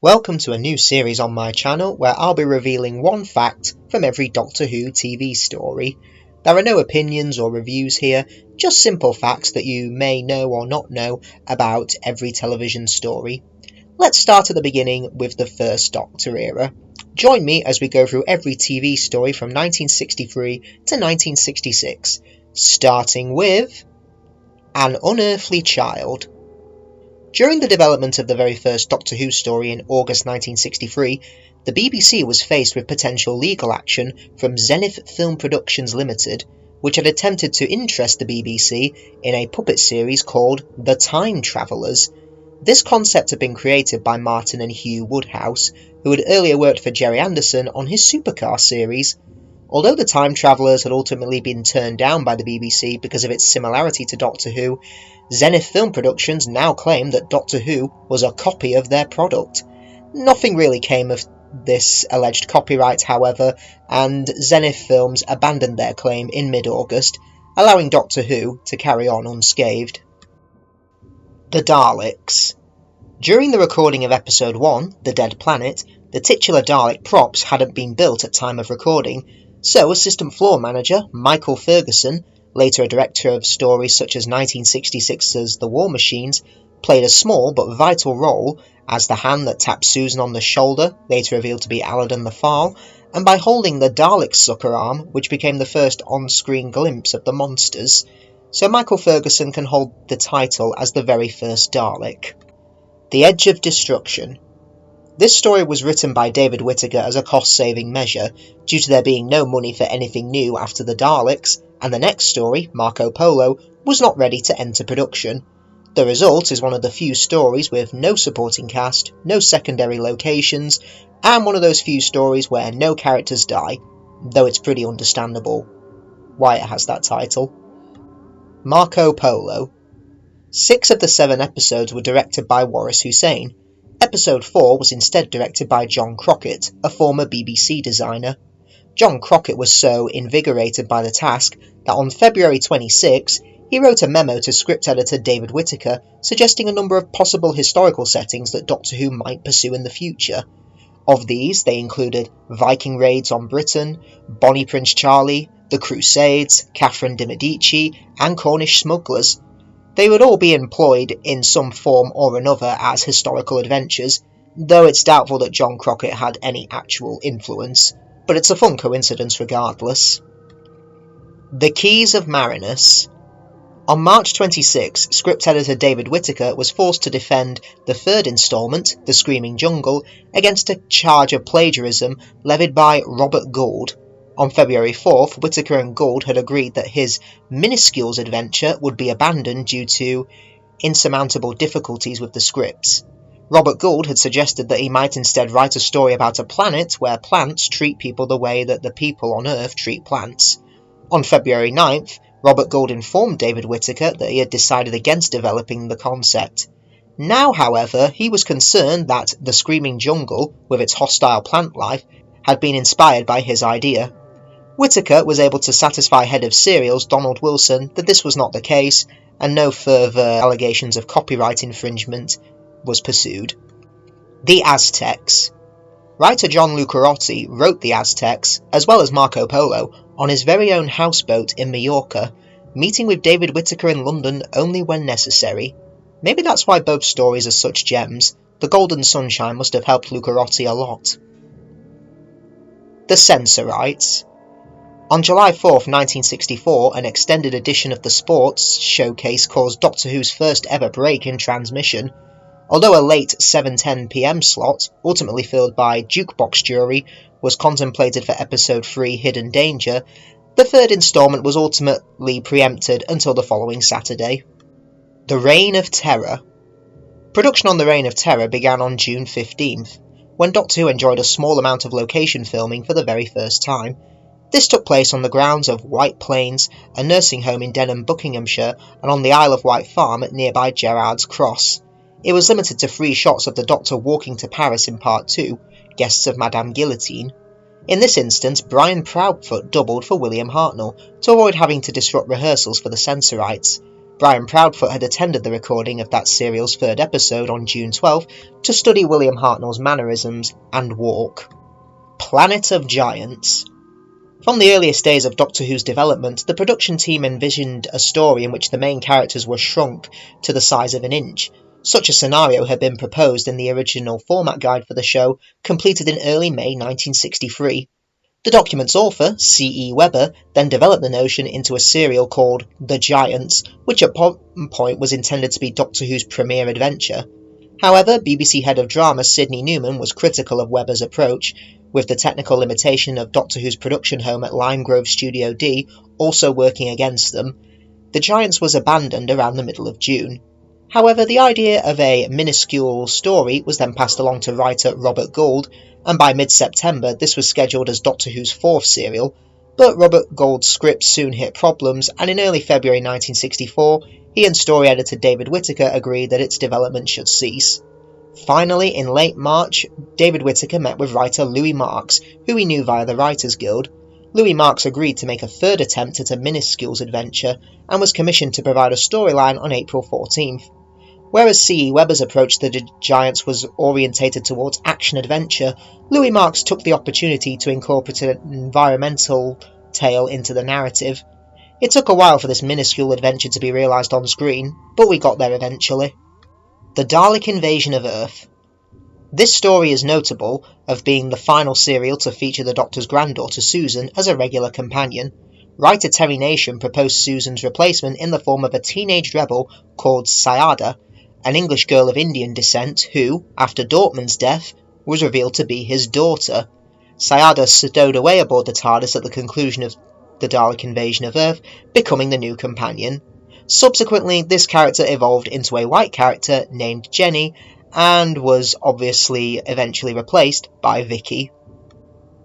Welcome to a new series on my channel where I'll be revealing one fact from every Doctor Who TV story. There are no opinions or reviews here, just simple facts that you may know or not know about every television story. Let's start at the beginning with the First Doctor era. Join me as we go through every TV story from 1963 to 1966, starting with An Unearthly Child. During the development of the very first Doctor Who story in August 1963, the BBC was faced with potential legal action from Zenith Film Productions Limited, which had attempted to interest the BBC in a puppet series called The Time Travellers. This concept had been created by Martin and Hugh Woodhouse, who had earlier worked for Gerry Anderson on his Supercar series. Although The Time Travellers had ultimately been turned down by the BBC because of its similarity to Doctor Who, Zenith Film Productions now claimed that Doctor Who was a copy of their product. Nothing really came of this alleged copyright, however, and Zenith Films abandoned their claim in mid-August, allowing Doctor Who to carry on unscathed. The Daleks. During the recording of Episode 1, The Dead Planet, the titular Dalek props hadn't been built at time of recording, so assistant floor manager Michael Ferguson, later a director of stories such as 1966's The War Machines, played a small but vital role as the hand that tapped Susan on the shoulder, later revealed to be Aladdin the Farl, and by holding the Dalek sucker arm, which became the first on-screen glimpse of the monsters. So Michael Ferguson can hold the title as the very first Dalek. The Edge of Destruction. This story was written by David Whittaker as a cost-saving measure, due to there being no money for anything new after the Daleks, and the next story, Marco Polo, was not ready to enter production. The result is one of the few stories with no supporting cast, no secondary locations, and one of those few stories where no characters die, though it's pretty understandable why it has that title. Marco Polo. 6 of the 7 episodes were directed by Waris Hussein. Episode 4 was instead directed by John Crockett, a former BBC designer. John Crockett was so invigorated by the task that on February 26, he wrote a memo to script editor David Whittaker suggesting a number of possible historical settings that Doctor Who might pursue in the future. Of these, they included Viking raids on Britain, Bonnie Prince Charlie, the Crusades, Catherine de Medici, and Cornish smugglers. They would all be employed in some form or another as historical adventures, though it's doubtful that John Crockett had any actual influence, but it's a fun coincidence regardless. The Keys of Marinus. On March 26, script editor David Whittaker was forced to defend the third instalment, The Screaming Jungle, against a charge of plagiarism levied by Robert Gould. On February 4th, Whittaker and Gould had agreed that his Minuscules adventure would be abandoned due to insurmountable difficulties with the scripts. Robert Gould had suggested that he might instead write a story about a planet where plants treat people the way that the people on Earth treat plants. On February 9th, Robert Gould informed David Whittaker that he had decided against developing the concept. Now, however, he was concerned that The Screaming Jungle, with its hostile plant life, had been inspired by his idea. Whittaker was able to satisfy head of serials Donald Wilson that this was not the case, and no further allegations of copyright infringement was pursued. The Aztecs. Writer John Lucarotti wrote The Aztecs, as well as Marco Polo, on his very own houseboat in Mallorca, meeting with David Whittaker in London only when necessary. Maybe that's why both stories are such gems. The Golden Sunshine must have helped Lucarotti a lot. The Censor Rights. On July 4, 1964, an extended edition of the Sports showcase caused Doctor Who's first ever break in transmission. Although a late 7:10 p.m. slot, ultimately filled by Jukebox Jury, was contemplated for Episode 3 Hidden Danger, the third instalment was ultimately preempted until the following Saturday. The Reign of Terror. Production on The Reign of Terror began on June 15th, when Doctor Who enjoyed a small amount of location filming for the very first time. This took place on the grounds of White Plains, a nursing home in Denham, Buckinghamshire, and on the Isle of Wight farm at nearby Gerrard's Cross. It was limited to 3 shots of the Doctor walking to Paris in Part 2, Guests of Madame Guillotine. In this instance, Brian Proudfoot doubled for William Hartnell, to avoid having to disrupt rehearsals for the censor rights. Brian Proudfoot had attended the recording of that serial's third episode on June 12 to study William Hartnell's mannerisms and walk. Planet of Giants. From the earliest days of Doctor Who's development, the production team envisioned a story in which the main characters were shrunk to the size of an inch. Such a scenario had been proposed in the original format guide for the show, completed in early May 1963. The document's author, C.E. Webber, then developed the notion into a serial called The Giants, which at one point was intended to be Doctor Who's premiere adventure. However, BBC head of drama Sidney Newman was critical of Webber's approach, with the technical limitation of Doctor Who's production home at Lime Grove Studio D also working against them. The Giants was abandoned around the middle of June. However, the idea of a minuscule story was then passed along to writer Robert Gould, and by mid-September this was scheduled as Doctor Who's fourth serial, but Robert Gould's script soon hit problems, and in early February 1964, he and story editor David Whittaker agreed that its development should cease. Finally, in late March, David Whittaker met with writer Louis Marks, who he knew via the Writers Guild. Louis Marks agreed to make a third attempt at a minuscule's adventure, and was commissioned to provide a storyline on April 14th. Whereas C.E. Webber's approach to the Giants was orientated towards action-adventure, Louis Marks took the opportunity to incorporate an environmental tale into the narrative. It took a while for this minuscule adventure to be realised on screen, but we got there eventually. The Dalek Invasion of Earth. This story is notable of being the final serial to feature the Doctor's granddaughter Susan as a regular companion. Writer Terry Nation proposed Susan's replacement in the form of a teenage rebel called Sayada, an English girl of Indian descent who, after Dortmund's death, was revealed to be his daughter. Sayada stowed away aboard the TARDIS at the conclusion of the Dalek Invasion of Earth, becoming the new companion. Subsequently, this character evolved into a white character named Jenny, and was obviously eventually replaced by Vicky.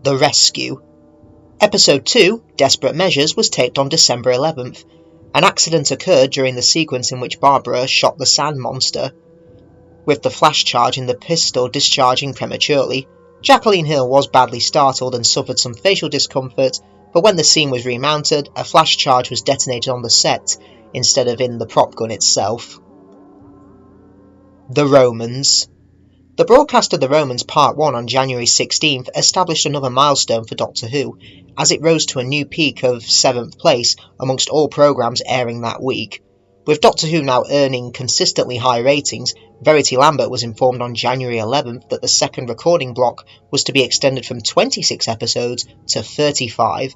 The Rescue. Episode 2, Desperate Measures, was taped on December 11th. An accident occurred during the sequence in which Barbara shot the sand monster, with the flash charge in the pistol discharging prematurely. Jacqueline Hill was badly startled and suffered some facial discomfort, but when the scene was remounted, a flash charge was detonated on the set instead of in the prop gun itself. The Romans. The broadcast of The Romans Part 1 on January 16th established another milestone for Doctor Who, as it rose to a new peak of 7th place amongst all programmes airing that week. With Doctor Who now earning consistently high ratings, Verity Lambert was informed on January 11th that the second recording block was to be extended from 26 episodes to 35.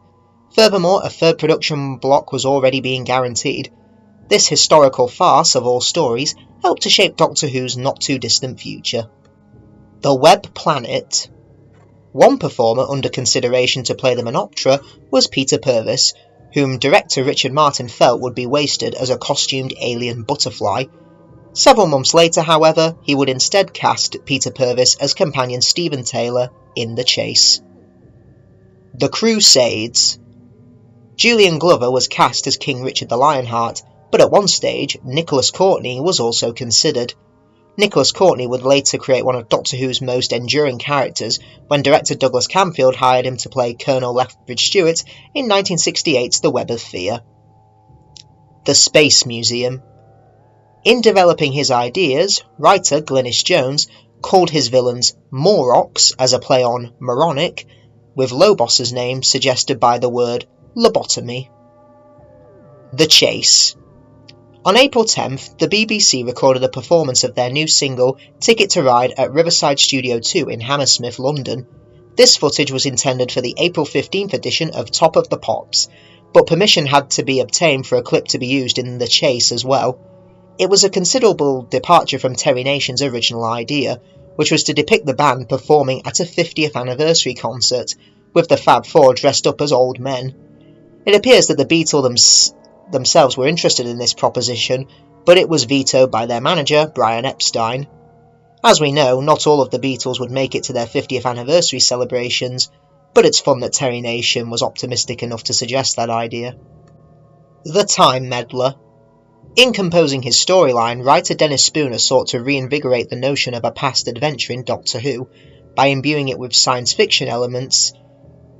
Furthermore, a third production block was already being guaranteed. This historical farce of all stories helped to shape Doctor Who's not-too-distant future. The Web Planet. One performer under consideration to play the Menoptera was Peter Purves, whom director Richard Martin felt would be wasted as a costumed alien butterfly. Several months later, however, he would instead cast Peter Purves as companion Stephen Taylor in The Chase. The Crusades. Julian Glover was cast as King Richard the Lionheart, but at one stage Nicholas Courtney was also considered. Nicholas Courtney would later create one of Doctor Who's most enduring characters when director Douglas Camfield hired him to play Colonel Lethbridge Stewart in 1968's The Web of Fear. The Space Museum. In developing his ideas, writer Glynis Jones called his villains Moroks as a play on moronic, with Lobos's name suggested by the word lobotomy. The Chase. On April 10th, the BBC recorded a performance of their new single Ticket to Ride at Riverside Studio 2 in Hammersmith, London. This footage was intended for the April 15th edition of Top of the Pops, but permission had to be obtained for a clip to be used in The Chase as well. It was a considerable departure from Terry Nation's original idea, which was to depict the band performing at a 50th anniversary concert, with the Fab Four dressed up as old men. It appears that the Beatles themselves were interested in this proposition, but it was vetoed by their manager, Brian Epstein. As we know, not all of the Beatles would make it to their 50th anniversary celebrations, but it's fun that Terry Nation was optimistic enough to suggest that idea. The Time Meddler. In composing his storyline, writer Dennis Spooner sought to reinvigorate the notion of a past adventure in Doctor Who, by imbuing it with science fiction elements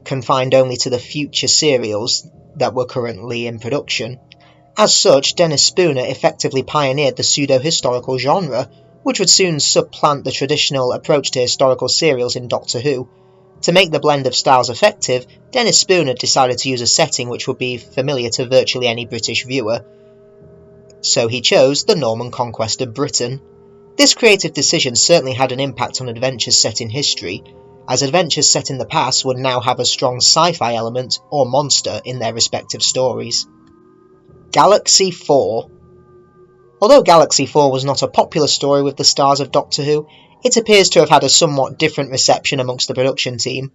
confined only to the future serials that were currently in production. As such, Dennis Spooner effectively pioneered the pseudo-historical genre, which would soon supplant the traditional approach to historical serials in Doctor Who. To make the blend of styles effective, Dennis Spooner decided to use a setting which would be familiar to virtually any British viewer. So he chose the Norman conquest of Britain. This creative decision certainly had an impact on adventures set in history, as adventures set in the past would now have a strong sci-fi element or monster in their respective stories. Galaxy 4. Although Galaxy 4 was not a popular story with the stars of Doctor Who, it appears to have had a somewhat different reception amongst the production team.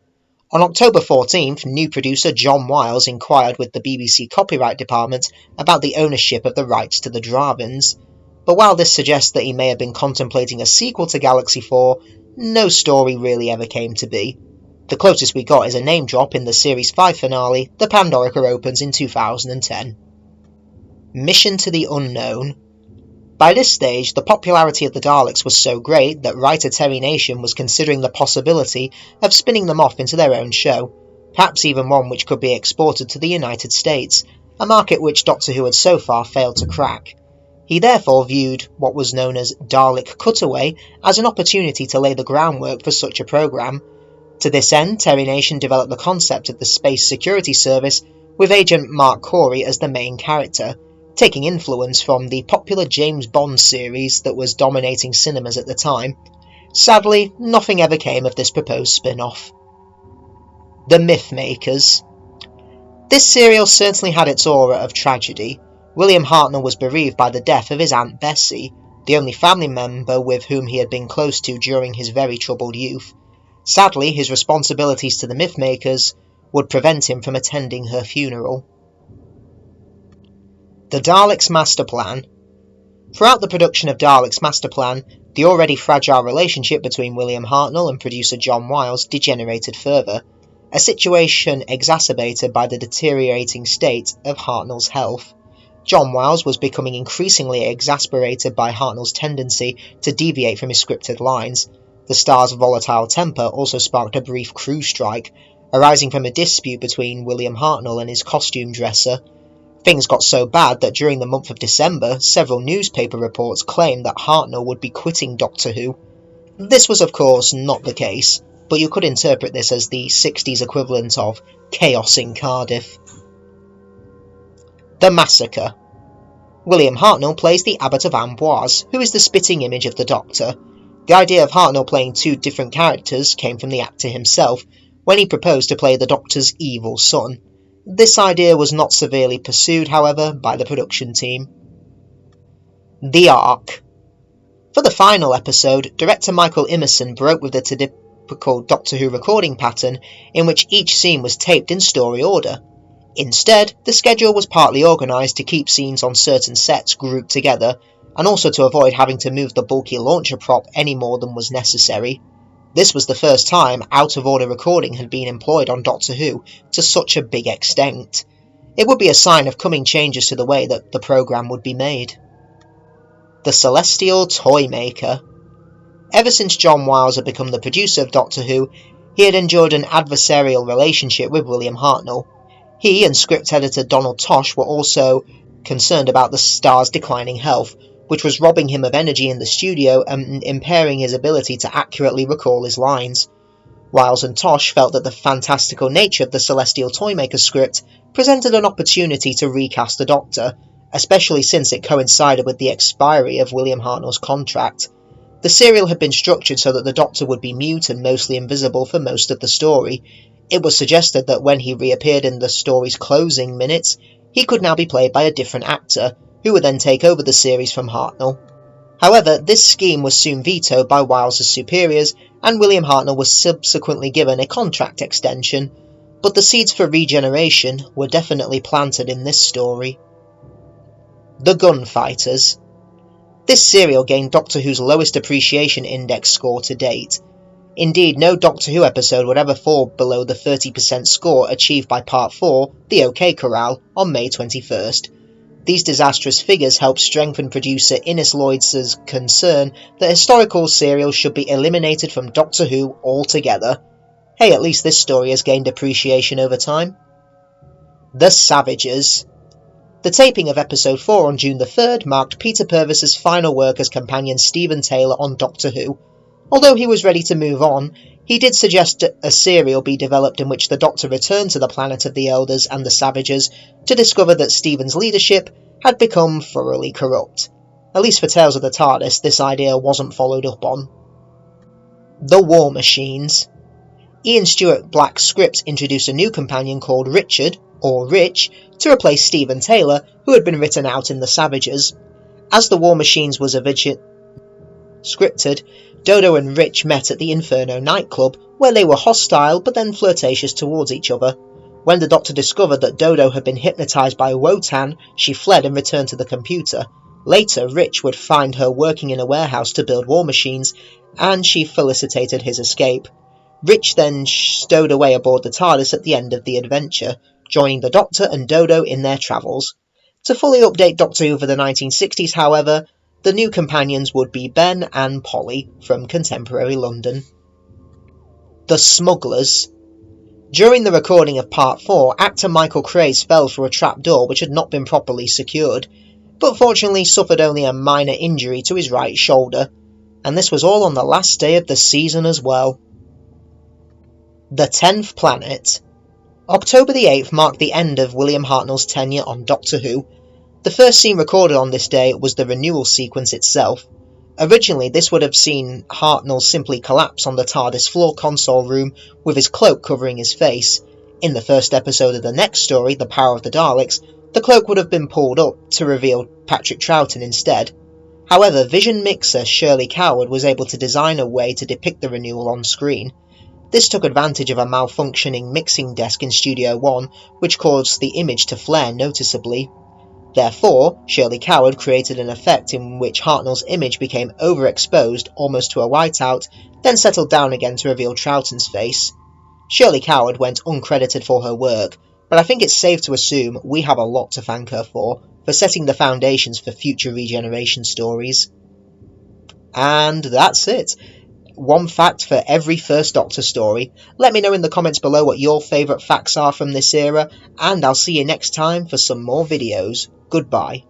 On October 14th, new producer John Wiles inquired with the BBC Copyright Department about the ownership of the rights to the Dravins, but while this suggests that he may have been contemplating a sequel to Galaxy 4, no story really ever came to be. The closest we got is a name drop in the Series 5 finale, The Pandorica opens in 2010. Mission to the Unknown. By this stage, the popularity of the Daleks was so great that writer Terry Nation was considering the possibility of spinning them off into their own show, perhaps even one which could be exported to the United States, a market which Doctor Who had so far failed to crack. He therefore viewed what was known as Dalek Cutaway as an opportunity to lay the groundwork for such a programme. To this end, Terry Nation developed the concept of the Space Security Service, with Agent Mark Corey as the main character, taking influence from the popular James Bond series that was dominating cinemas at the time. Sadly, nothing ever came of this proposed spin-off. The Mythmakers. This serial certainly had its aura of tragedy. William Hartnell was bereaved by the death of his Aunt Bessie, the only family member with whom he had been close to during his very troubled youth. Sadly, his responsibilities to the Mythmakers would prevent him from attending her funeral. The Daleks' Master Plan. Throughout the production of Daleks' Master Plan, the already fragile relationship between William Hartnell and producer John Wiles degenerated further, a situation exacerbated by the deteriorating state of Hartnell's health. John Wiles was becoming increasingly exasperated by Hartnell's tendency to deviate from his scripted lines. The star's volatile temper also sparked a brief crew strike, arising from a dispute between William Hartnell and his costume dresser. Things got so bad that during the month of December, several newspaper reports claimed that Hartnell would be quitting Doctor Who. This was of course not the case, but you could interpret this as the 60s equivalent of chaos in Cardiff. The Massacre. William Hartnell plays the Abbot of Amboise, who is the spitting image of the Doctor. The idea of Hartnell playing two different characters came from the actor himself, when he proposed to play the Doctor's evil son. This idea was not severely pursued, however, by the production team. The Ark. For the final episode, director Michael Emerson broke with the typical Doctor Who recording pattern in which each scene was taped in story order. Instead, the schedule was partly organised to keep scenes on certain sets grouped together, and also to avoid having to move the bulky launcher prop any more than was necessary. This was the first time out-of-order recording had been employed on Doctor Who to such a big extent. It would be a sign of coming changes to the way that the programme would be made. The Celestial Toymaker. Ever since John Wiles had become the producer of Doctor Who, he had enjoyed an adversarial relationship with William Hartnell. He and script editor Donald Tosh were also concerned about the star's declining health, which was robbing him of energy in the studio and impairing his ability to accurately recall his lines. Wiles and Tosh felt that the fantastical nature of the Celestial Toymaker script presented an opportunity to recast the Doctor, especially since it coincided with the expiry of William Hartnell's contract. The serial had been structured so that the Doctor would be mute and mostly invisible for most of the story. It was suggested that when he reappeared in the story's closing minutes, he could now be played by a different actor, who would then take over the series from Hartnell. However, this scheme was soon vetoed by Wiles' superiors, and William Hartnell was subsequently given a contract extension, but the seeds for regeneration were definitely planted in this story. The Gunfighters. This serial gained Doctor Who's lowest appreciation index score to date. Indeed, no Doctor Who episode would ever fall below the 30% score achieved by Part 4, The OK Corral, on May 21st. These disastrous figures helped strengthen producer Innes Lloyd's concern that historical serials should be eliminated from Doctor Who altogether. Hey, at least this story has gained appreciation over time. The Savages. The taping of episode 4 on June the 3rd marked Peter Purvis's final work as companion Stephen Taylor on Doctor Who. Although he was ready to move on, he did suggest a serial be developed in which the Doctor returned to the planet of the Elders and the Savages to discover that Stephen's leadership had become thoroughly corrupt. At least for Tales of the TARDIS, this idea wasn't followed up on. The War Machines. Ian Stewart Black's scripts introduced a new companion called Richard, or Rich, to replace Stephen Taylor, who had been written out in The Savages. As the War Machines was scripted, Dodo and Rich met at the Inferno nightclub, where they were hostile but then flirtatious towards each other. When the Doctor discovered that Dodo had been hypnotised by Wotan, she fled and returned to the computer. Later, Rich would find her working in a warehouse to build war machines, and she felicitated his escape. Rich then stowed away aboard the TARDIS at the end of the adventure, joining the Doctor and Dodo in their travels. To fully update Doctor Who for the 1960s, however, the new companions would be Ben and Polly from contemporary London. The Smugglers. During the recording of Part 4, actor Michael Craze fell through a trapdoor which had not been properly secured, but fortunately suffered only a minor injury to his right shoulder, and this was all on the last day of the season as well. The 10th Planet. October the 8th marked the end of William Hartnell's tenure on Doctor Who. The first scene recorded on this day was the renewal sequence itself. Originally, this would have seen Hartnell simply collapse on the TARDIS floor console room with his cloak covering his face. In the first episode of the next story, The Power of the Daleks, the cloak would have been pulled up to reveal Patrick Troughton instead. However, Vision mixer Shirley Coward was able to design a way to depict the renewal on screen. This took advantage of a malfunctioning mixing desk in Studio One, which caused the image to flare noticeably. Therefore, Shirley Coward created an effect in which Hartnell's image became overexposed almost to a whiteout, then settled down again to reveal Troughton's face. Shirley Coward went uncredited for her work, but I think it's safe to assume we have a lot to thank her for setting the foundations for future regeneration stories. And that's it. One fact for every First Doctor story. Let me know in the comments below what your favourite facts are from this era, and I'll see you next time for some more videos. Goodbye.